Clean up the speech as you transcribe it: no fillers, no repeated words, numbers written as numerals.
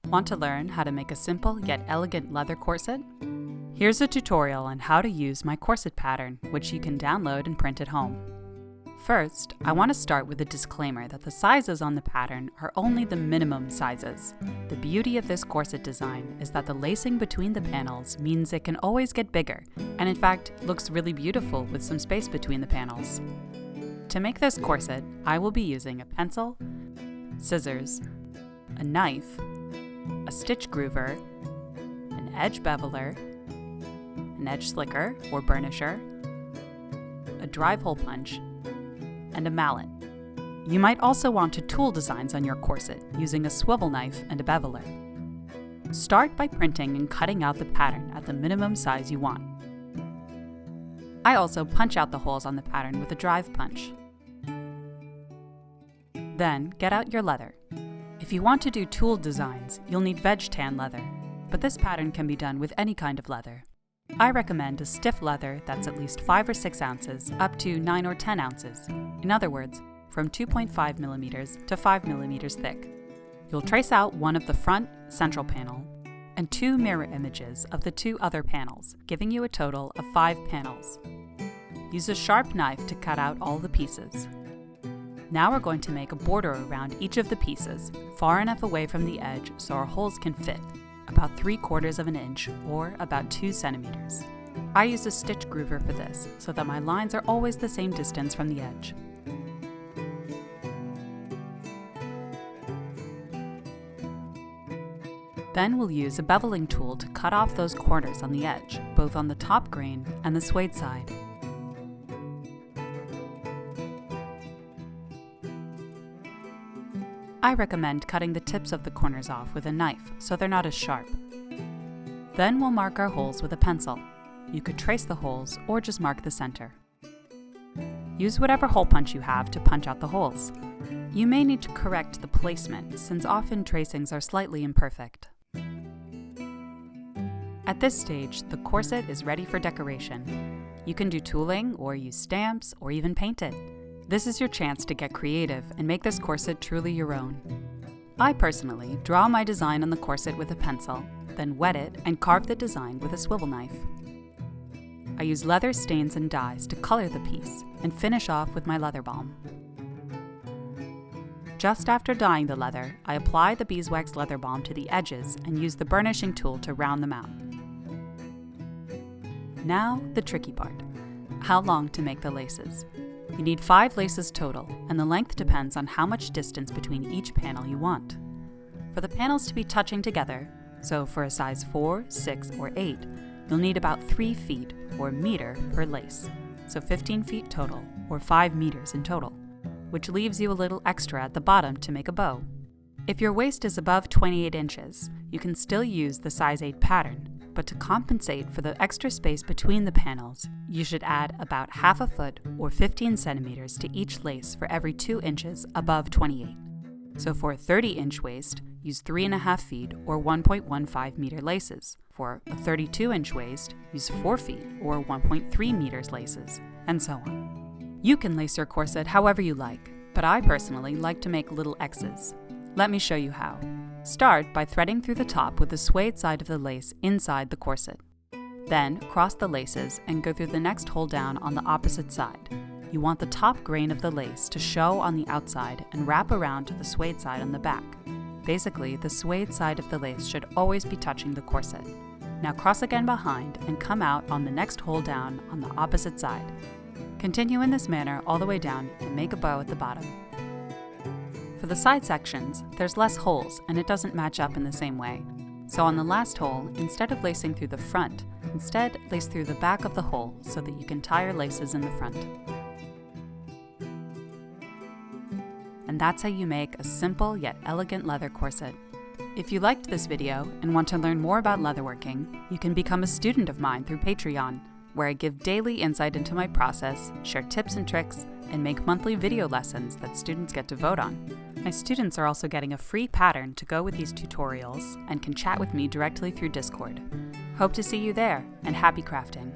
Want to learn how to make a simple yet elegant leather corset? Here's a tutorial on how to use my corset pattern, which you can download and print at home. First, I want to start with a disclaimer that the sizes on the pattern are only the minimum sizes. The beauty of this corset design is that the lacing between the panels means it can always get bigger, and in fact, looks really beautiful with some space between the panels. To make this corset, I will be using a pencil, scissors, a knife, a stitch groover, an edge beveler, an edge slicker or burnisher, a drive hole punch, and a mallet. You might also want to tool designs on your corset using a swivel knife and a beveler. Start by printing and cutting out the pattern at the minimum size you want. I also punch out the holes on the pattern with a drive punch. Then get out your leather. If you want to do tool designs, you'll need veg tan leather, but this pattern can be done with any kind of leather. I recommend a stiff leather that's at least 5 or 6 ounces up to 9 or 10 ounces. In other words, from 2.5 millimeters to 5 millimeters thick. You'll trace out one of the front central panel and 2 mirror images of the 2 other panels, giving you a total of 5 panels. Use a sharp knife to cut out all the pieces. Now we're going to make a border around each of the pieces, far enough away from the edge so our holes can fit, about 3/4 of an inch or about 2 centimeters. I use a stitch groover for this so that my lines are always the same distance from the edge. Then we'll use a beveling tool to cut off those corners on the edge, both on the top grain and the suede side. I recommend cutting the tips of the corners off with a knife so they're not as sharp. Then we'll mark our holes with a pencil. You could trace the holes or just mark the center. Use whatever hole punch you have to punch out the holes. You may need to correct the placement since often tracings are slightly imperfect. At this stage, the corset is ready for decoration. You can do tooling or use stamps or even paint it. This is your chance to get creative and make this corset truly your own. I personally draw my design on the corset with a pencil, then wet it and carve the design with a swivel knife. I use leather stains and dyes to color the piece and finish off with my leather balm. Just after dyeing the leather, I apply the beeswax leather balm to the edges and use the burnishing tool to round them out. Now, the tricky part. How long to make the laces? You need 5 laces total, and the length depends on how much distance between each panel you want. For the panels to be touching together, so for a size 4, 6, or 8, you'll need about 3 feet, or meter, per lace, so 15 feet total, or 5 meters in total, which leaves you a little extra at the bottom to make a bow. If your waist is above 28 inches, you can still use the size 8 pattern, but to compensate for the extra space between the panels, you should add about half a foot or 15 centimeters to each lace for every 2 inches above 28. So for a 30-inch waist, use 3.5 feet or 1.15 meter laces. For a 32-inch waist, use 4 feet or 1.3 meters laces, and so on. You can lace your corset however you like, but I personally like to make little X's. Let me show you how. Start by threading through the top with the suede side of the lace inside the corset. Then cross the laces and go through the next hole down on the opposite side. You want the top grain of the lace to show on the outside and wrap around to the suede side on the back. Basically, the suede side of the lace should always be touching the corset. Now cross again behind and come out on the next hole down on the opposite side. Continue in this manner all the way down and make a bow at the bottom. For the side sections, there's less holes and it doesn't match up in the same way. So on the last hole, instead of lacing through the front, instead lace through the back of the hole so that you can tie your laces in the front. And that's how you make a simple yet elegant leather corset. If you liked this video and want to learn more about leatherworking, you can become a student of mine through Patreon, where I give daily insight into my process, share tips and tricks, and make monthly video lessons that students get to vote on. My students are also getting a free pattern to go with these tutorials and can chat with me directly through Discord. Hope to see you there, and happy crafting!